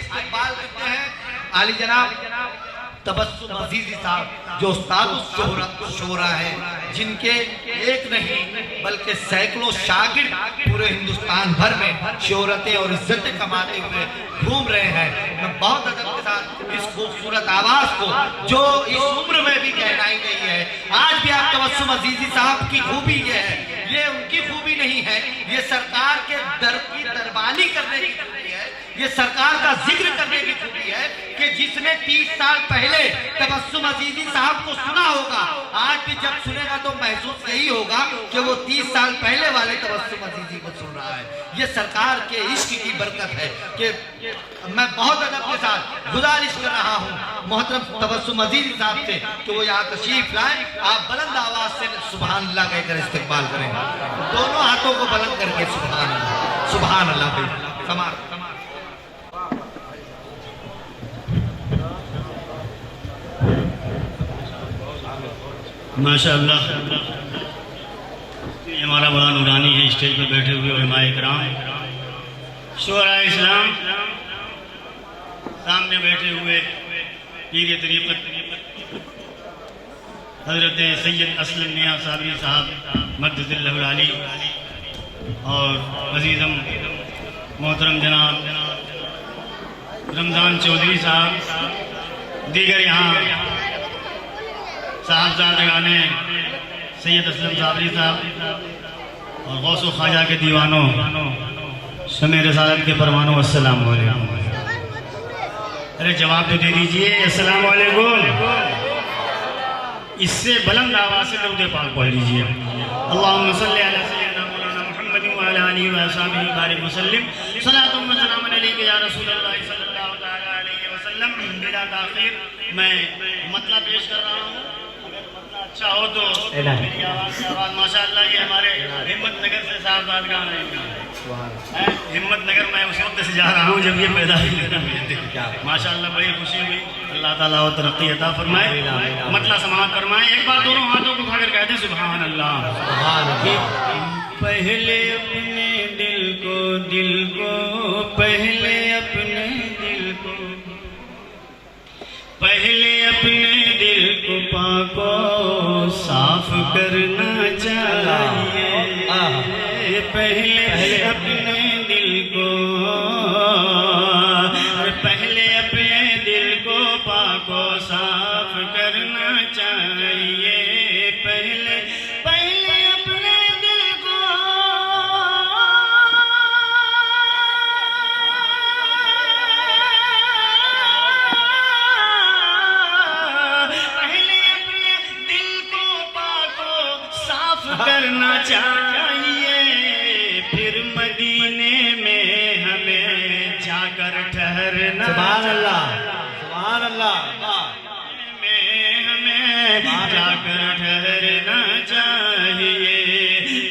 इस्तकबाल करते हैं आली जनाब तबस्सुम अजीजी साहब, जो उस्ताद शोरा है, जिनके एक नहीं बल्कि सैकड़ों शागिर्द पूरे हिंदुस्तान भर में शोहरतें और इज्जतें कमाते हुए घूम रहे हैं। मैं बहुत अदब के साथ इस खूबसूरत आवाज को, जो इस उम्र में भी गहराई गई है, आज भी आप तबस्सुम अजीजी साहब की खूबी ये है, ये उनकी खूबी नहीं है, ये सरकार के दर की दरबानी करने की खूबी है, ये सरकार का जिक्र करने की खूबी है कि जिसने 30 साल पहले तबस्सुम अजीजी साहब को सुना होगा, आज भी जब सुनेगा तो महसूस यही होगा कि वो 30 साल पहले वाले तबस्सुम अजीजी को सुन रहा है। ये सरकार के इश्क की बरकत है कि मैं बहुत अदब के साथ गुजारिश कर रहा हूँ मोहतरम तबस्सुम अजीजी साहब से कि वो यहाँ तशरीफ लाएं। आप बुलंद आवाज से सुभान अल्लाह कहकर इस्तकबाल करें, दोनों हाथों को बुलंद करके सुभान अल्लाह, सुभान अल्लाह। समार माशाअल्लाह, ये हमारा बड़ा नूरानी है, स्टेज पर बैठे हुए उलमाए किराम, शोरा इस्लाम, सामने बैठे हुए पीर तरीक़त हजरत सैयद असलम मियां साबरी साहब मद्दज़िल्लहुल आली, और अजीज़म मोहतरम जनाब रमज़ान चौधरी साहब, दीगर यहाँ साहबजादगाने सैयद असलम साबरी साहब और गौसो ख्वाजा के दीवानों, शमे रसालत के परवानों, अस्सलाम वालेकुम। अरे जवाब तो दे दीजिए, अस्सलाम वालेकुम। इससे बुलंद आवाज से दरूद पाक पढ़ लीजिए। अल्लाहुम्मा सल्ली अला सय्यिदना मौलाना मुहम्मदिन व अला आलिहि व अस्हाबिहि बारिक वसल्लिम, सलातुन व सलामुन अलैका या रसूलल्लाह सल्लल्लाहु तआला अलैहि वसल्लम। बिला ताखीर मैं मतलब पेश कर रहा हूँ, अच्छा हो तो मेरी आवाज माशाअल्लाह। ये हमारे हिम्मत नगर से साहबजादगान है, हिम्मत नगर मैं उस वक्त से जा रहा हूँ जब ये पैदा हुई माशाअल्लाह, बड़ी खुशी हुई। अल्लाह ताला और तरक्की अता फरमाए, मतलब समाअत फरमाए। एक बार दोनों हाथों को उठाकर कहते हैं सुभान अल्लाह। पहले अपने दिल को पहले अपने दिल को, पहले अपने दिल को पाको साफ करना चाहिए, पहले अपने दिल को, पहले अपने दिल को पाको साफ करना चाहिए, पहले अपने दिल को, करना चाहिए, फिर मदीने में हमें जाकर ठहरना, सुभान अल्लाह, सुभान अल्लाह, में हमें जाकर ठहरना चाहिए,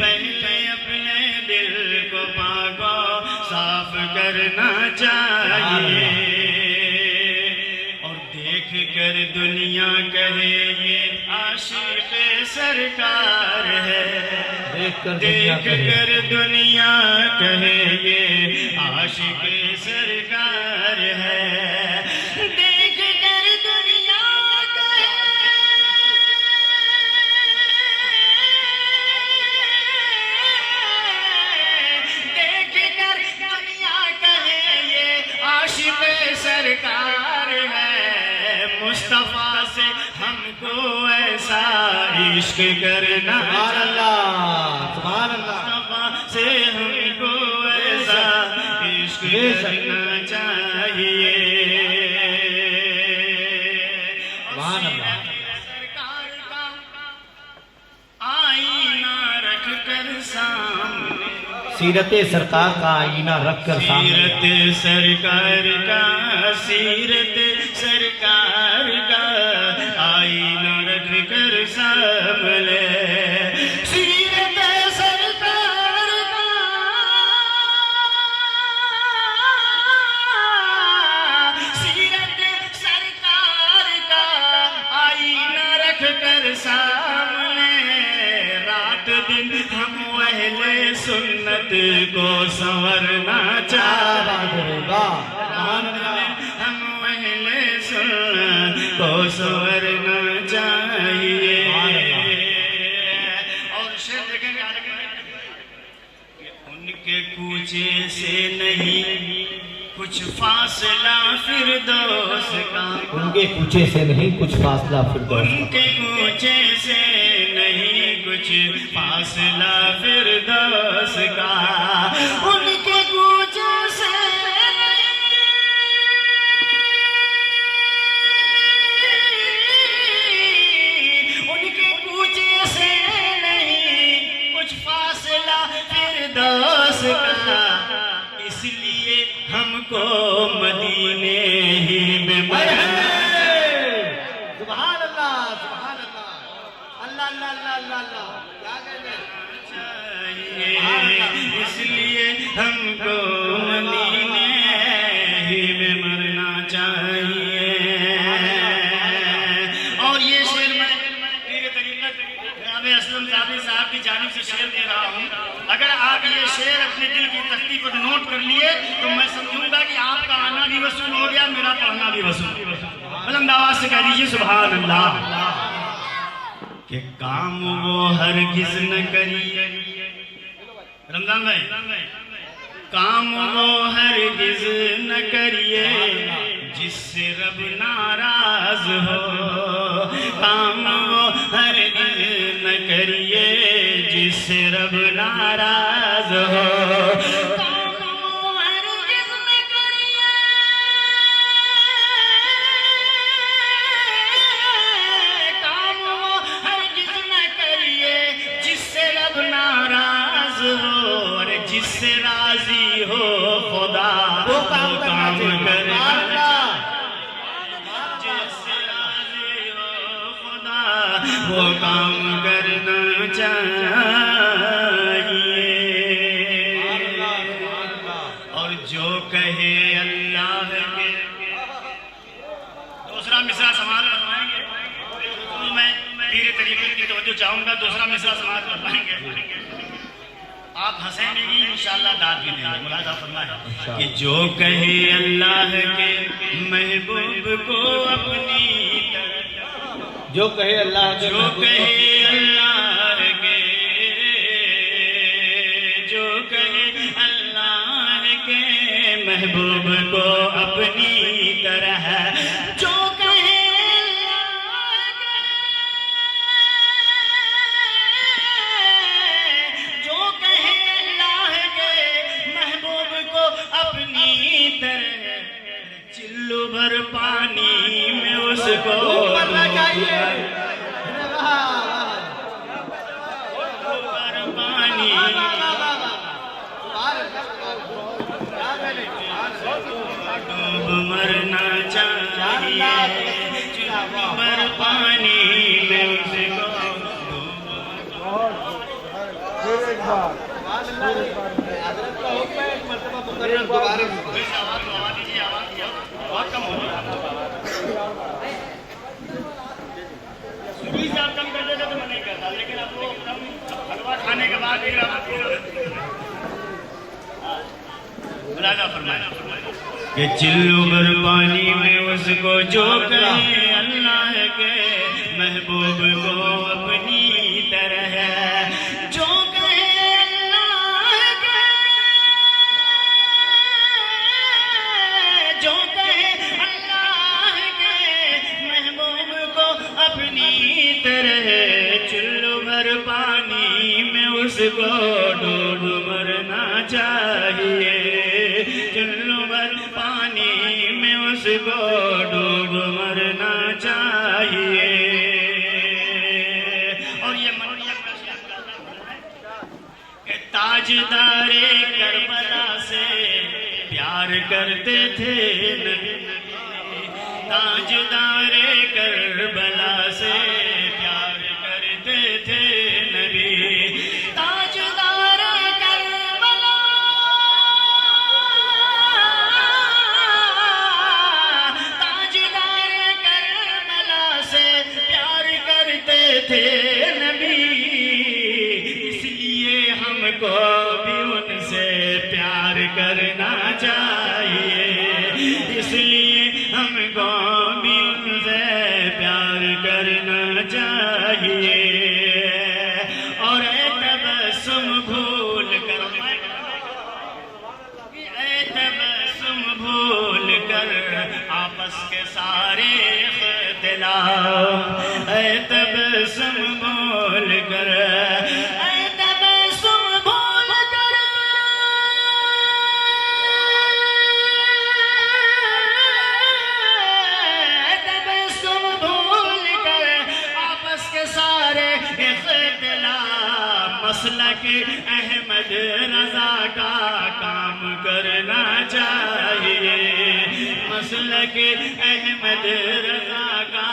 पहले अपने दिल को पाको साफ करना चाहिए। और देख कर दुनिया कहे ये आशिक़ सरकार है, देख कर दुनिया कहे ये आशिक़ सरकार है, देख कर दुनिया कहे, देख कर दुनिया कहे ये आशिक़ सरकार है, मुस्तफा से हमको ऐसा इश्क करना, सुभान अल्लाह, सुभान अल्लाह, से हमको ऐसा इश्क करना चाहिए, सुभान अल्लाह। सरकार का आईना रख कर सामने, सीरत सरकार का आईना रख कर सामने, सीरत सरकार का, सीरत सरकार का आईना रख कर सामने, सीरत सरकार का, सीरत सरकार का आईना रख कर सामने, रात दिन हम अहले सुन्नत को संवरना चाहिए, संवरना चाहिए। और शेर देखेंगे कि उनके कूचे से नहीं कुछ फासला फिरदौस का, उनके कूचे से नहीं कुछ फासला फिरदौस का, उनके कूचे से नहीं कुछ फासला फिरदौस का, उनके कूचे से नहीं, उनके कूचे से नहीं कुछ फासला फिरदौस का, इसलिए हमको मदीने ही में सुभान अल्लाह, सुभान अल्लाह, अल्लाह अल्लाह अल्लाह अल्लाह अल्लाह, क्या कहते हैं? चाहिए, इसलिए हमको मदीने ही में मरना चाहिए। और ये शेर मैं पीर तरीक़त जनाब असलम ज़ाबरी साहब की जानिब से शेर दे रहा हूँ। अगर आप ये शेर अपने दिल की तख्ती पर नोट कर लिए तो मैं समझूंगा कि आपका आना भी वसूल हो गया, मेरा पढ़ना भी वसूल। बुलंद आवाज से कह दीजिए सुभान अल्लाह। कि काम वो हरगिज़ न करिए, रमजान भाई, काम वो हरगिज़ न करिए जिससे रब नाराज हो, काम वो हरगिज़ न करिए जिससे रब नाराज हो, काम वो हरगिज़ न करिए, काम वो हरगिज़ न करिए जिससे रब नाराज हो, और जिससे राजी हो खुदा वो काम करना, जिससे राजी हो खुदा वो काम करना चाहिए। और जो कहे अल्लाह के, दूसरा मिसरा समाज कर पाएंगे तो मैं पीर तरीक़त की तवज्जो चाहूंगा, दूसरा मिसरा समाज कर पाएंगे। आप हंसेंगे भी इंशाअल्लाह, दाद भी देंगे। मुलाज़ा फरमाए कि जो कहे अल्लाह के महबूब को अपनी तरफ, जो कहे अल्लाह के, जो कहे अल्लाह के, जो कहे अल्लाह के महबूब को अपनी तरह, जो कहे अल्लाह के, जो कहे अल्लाह के महबूब को अपनी तरह, चिल्लू भर पानी में उसको करना चाहिए। भर पानी डूब मरना चाहिए, चिल्लू भर पानी में उसको बहुत कम हो गया। शुरू से आप कम कर देते तो मैं नहीं करता, लेकिन अब वो कम हलवा खाने के बाद फिर मुलाज़ा फरमाया कि चिल्लू भर पानी में उसको जो कहे अल्लाह के महबूब को अपनी तरह, जो कहे अल्लाह के, जो कहे अल्लाह के महबूब को अपनी तरह, चिल्लू भर पानी में उसको डूब मरना चाहिए, चिल्लू भर पानी में उसको डूब मरना चाहिए। और ये कि ताजदारे करबला से प्यार करते थे नबी, ताजदारे करबला से प्यार करते थे नबी, ताजदारे करबला, ताजदारे करबला से प्यार करते थे नबी, इसलिए हमको भी उनसे प्यार करना चाहिए, इसलिए हमको भी उनसे कर आपस के सारे इख्तिलाफ, ऐ तबस्सुम बोल कर, ऐ तबस्सुम बोल कर, ऐ तबस्सुम बोल कर आपस के सारे इख्तिलाफ, मसलक अहमद रजा का काम करना चाहिए, मसलक अहमद रजा का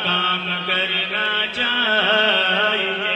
काम करना चाहिए।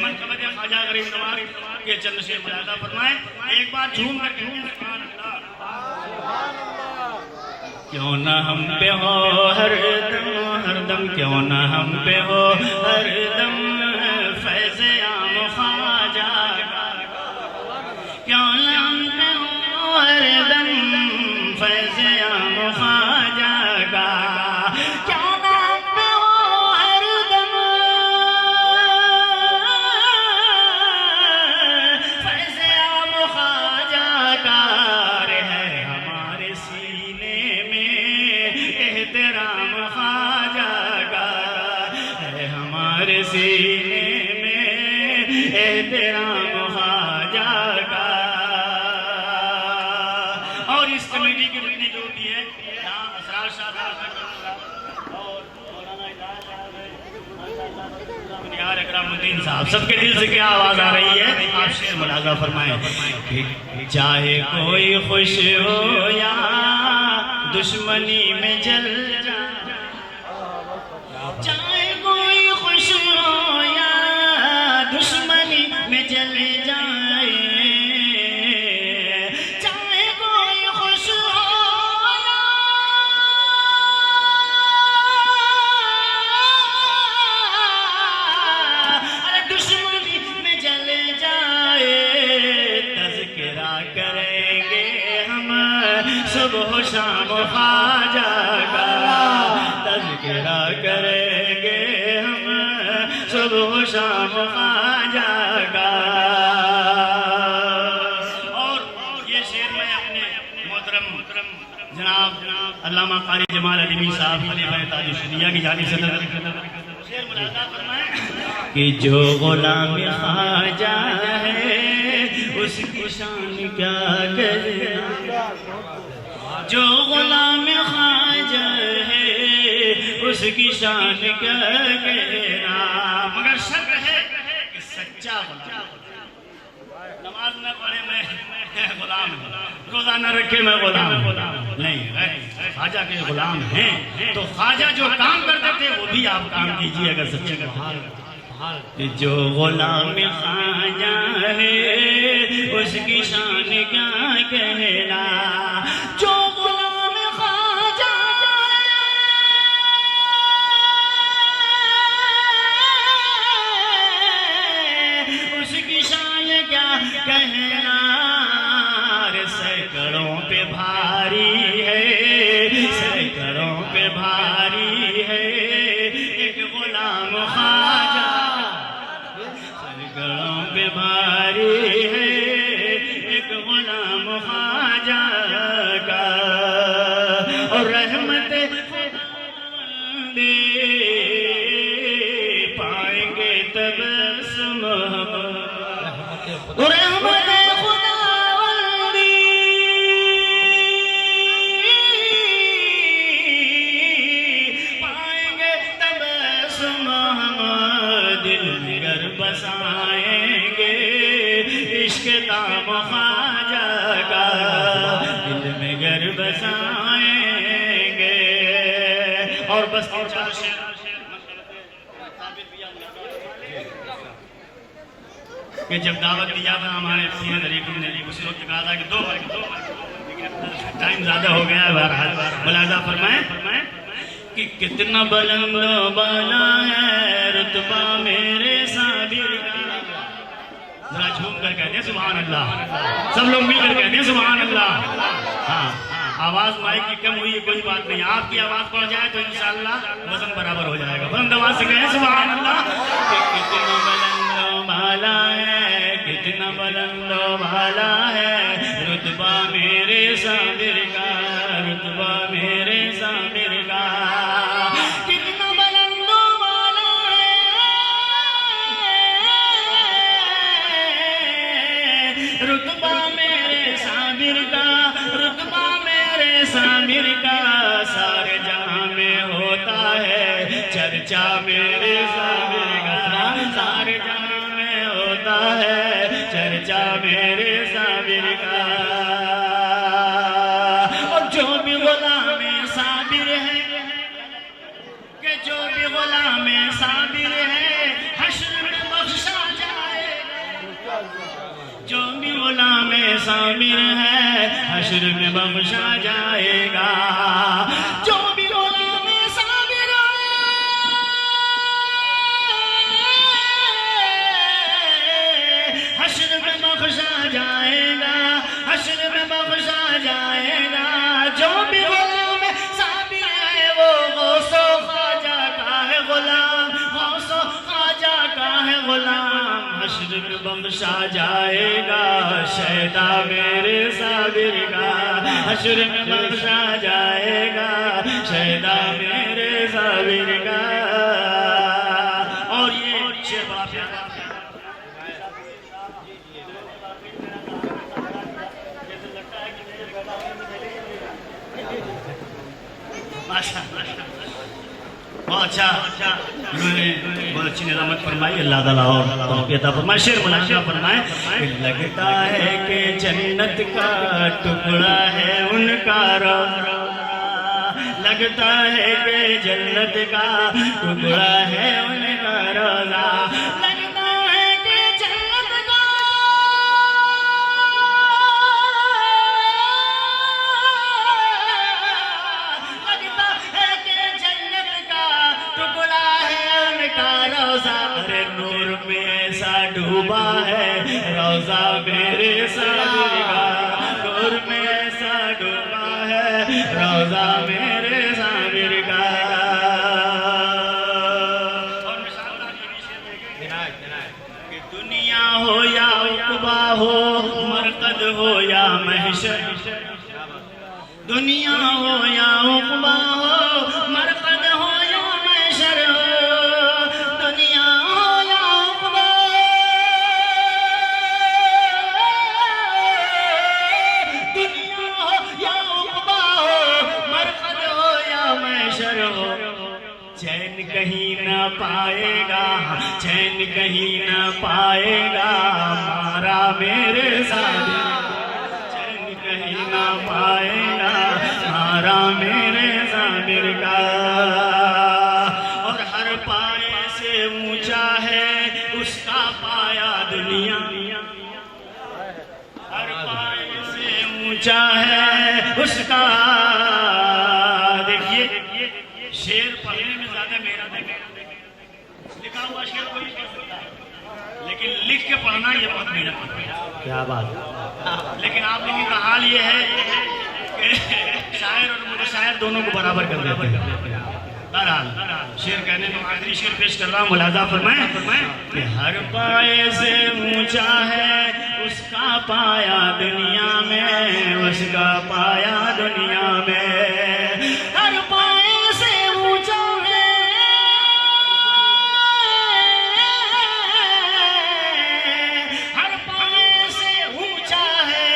मनक़बत ख्वाजा गरीब नवाज के चंद शेर मुलाज़ा फरमाएं, एक बार झूम कर कहें सुभान अल्लाह। क्यों ना हम पे हो हरदम, क्यों ना हम पे हो हरदम फैज़े आम ख्वाजा, क्यों ना हम पे हो हरदम फैज़े आम ख्वाजा का, क्यों ना हम पे हो हरदम फैज़े आम ख्वाजा का, है हमारे सीने में एहतराम ख्वाजा का, है हमारे सीने में एहतराम ख्वाजा का। और इस कमेटी की जितनी जो भी है, यहाँ असरार साहब और मौलाना इलाज साहब, यार अकरामुद्दीन साहब, सबके दिल से क्या आवाज आ रही है, आप शेर मुलाज़ा फरमाएं। चाहे कोई खुश हो या दुश्मनी में जल जाए, चाहे कोई खुश हो या दुश्मनी में जल जाए, चाहे कोई खुश हो या दुश्मनी में जल जाए, तज़किरा करेंगे हम सुबह शाम ख्वाजा का, तज़किरा करेंगे हम सुबह शाम ख्वाजा का। और ये शेर मैं अपने मोहतरम जनाब अल्लामा क़ारी जमाल अदमी साहब खलीफा ताजुश्शरिया की जानिब से शेर मुलाज़ा फरमाएं कि जो गुलाम ख्वाजा है उसकी शान क्या कहना, जो गुलाम ख्वाजा है उसकी शान क्या कहना, मगर शर्त है कि सच्चा गुलाम, नमाज न पढ़े मैं गुलाम, रोजा न रखे मैं गुलाम नहीं, ख्वाजा के गुलाम हैं तो ख्वाजा जो काम करते थे वो भी आप काम कीजिए अगर सच्चे कि जो गुलाम ख्वाजा है उसकी शान क्या कहना, जो गुलाम ख्वाजा उसकी शान क्या कहना, सैकड़ों पे भारी है, सैकड़ों पे भारी है एक गुलाम ख्वाजा, सैकड़ों पे भारी है एक गुलाम ख्वाजा का, और रहमत दे पाएंगे तबस्सुम, रहमत बसाएंगे इश्क ताम ख्वाजा का, दिल में घर बसाएंगे। और बस और चार शेर कि जब दावत दिया था हमारे सिंह तरीके ने उस वक्त कहा था कि दो टाइम ज्यादा हो गया है, बहरहाल मुलाज़ा फरमाएं कि कितना बुलंद बाला है रुतबा मेरे साबिर का, जरा झूम कर कहते हैं सुभान अल्लाह, सब लोग मिलकर कहते हैं सुभान अल्लाह। हाँ, आवाज माइक की कम हुई है कोई बात नहीं, आपकी आवाज पड़ जाए तो इंशाअल्लाह वजन बराबर हो जाएगा। बुलंद आवाज से कहें सुभान अल्लाह। कितना बुलंद बाला है, कितना बुलंद बाला है रुतबा मेरे साबिर का, साबिर का सारे जहां में होता है चर्चा मेरे साबिर का सारे जहां में होता है चर्चा मेरे साबिर का। और जो भी गुलाम साबिर है कि जो भी गुलाम साबिर है हश्र में बख्शा जाएगा। जो भी गुलाम साबिर है हश्र में बख्शा जाएगा। जो भी गुलाम साबिर है हश्र में बख्शा जाएगा हश्र में बख्शा जाएगा। जो भी गुलाम साबिर है वो गौसो ख्वाजा का है गुलाम गौसो ख्वाजा का है गुलाम हश्र में बख्शा जाएगा। शैदा मेरे साबिर का हश्र में बख्शा जाएगा शैदा मेरे साबिर का। और ये शेर बड़ा प्यारा बहुत अच्छा उन्होंने बहुत अच्छी निजामत फरमाई। अल्लाह ताला और अता फरमाए। शेर मुलाजा फरमाए। लगता है कि जन्नत का टुकड़ा है उनका रोज़ा। लगता है कि जन्नत का टुकड़ा है उनका रोज़ा। लगता है कि जन्नत का लगता है कि जन्नत का टुकड़ा है उनका रोज़ा। अरे नूर में ऐसा डूबा है रोज़ा मेरे साबिर का। नूर में ऐसा डूबा है रोज़ा मेरे साबिर का। और कि दुनिया हो या उक़बा हो मरकद हो या महशर। दुनिया हो या उक़बा हो मरकद हो या महशर हो। दुनिया हो या उक़बा दुनिया हो या उक़बा हो मरकद हो या महशर हो। चैन कहीं ना पाएगा चैन कहीं ना पाएगा मारा मेरे साबिर। चैन कहीं ना पाएगा मारा मेरे साबिर का। और हर पाए से ऊंचा है उसका पाया दुनिया। हर पाए से ऊंचा है उसका। देखिए शेर पढ़ने में ज्यादा मेरा लिखा हुआ शेर कोई पढ़ सकता है लेकिन लिख के पढ़ना ये बहुत मेहनत। क्या बात। लेकिन आप लोगों का हाल ये है कि शायर और मुतशायर दोनों को बराबर कर देते हैं। बहरहाल शेर कहने में आखिरी शेर पेश कर रहा हूँ। मुलाजा फरमाए कि हर पाए से ऊंचा है उसका पाया दुनिया में उसका पाया दुनिया में। हर पाए से ऊंचा है हर पाए से ऊंचा है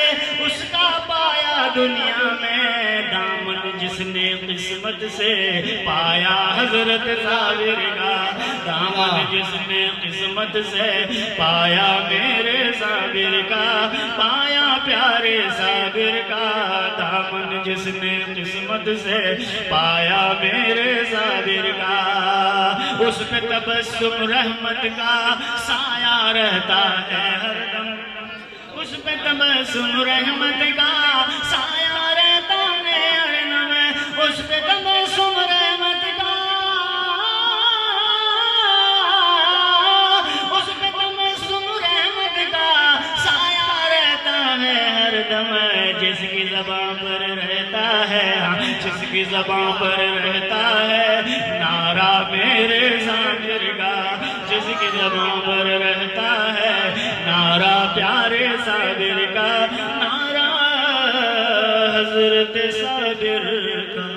उसका पाया दुनिया में। दामन जिसने किस्मत से पाया हजरत साबिर का। दामन जिसने किस्मत से पाया मेरे साबिर का पाया प्यारे साबिर का। दामन जिसने किस्मत से पाया मेरे साबिर का उस पे तबस्सुम रहमत का साया रहता है हरदम। उस पे तबस्सुम रहमत का साया रहता है हरदम। उस पे तबस्सुम रहमत का उस पे तबस्सुम रहमत का साया रहता है हरदम। जिसकी ज़बान पर रहता है जिसकी ज़बान पर रहता है नारा मेरे साबिर का। जिसकी ज़बान पर रहता है नारा प्यारे साबिर का। नारा हज़रत साबिर का।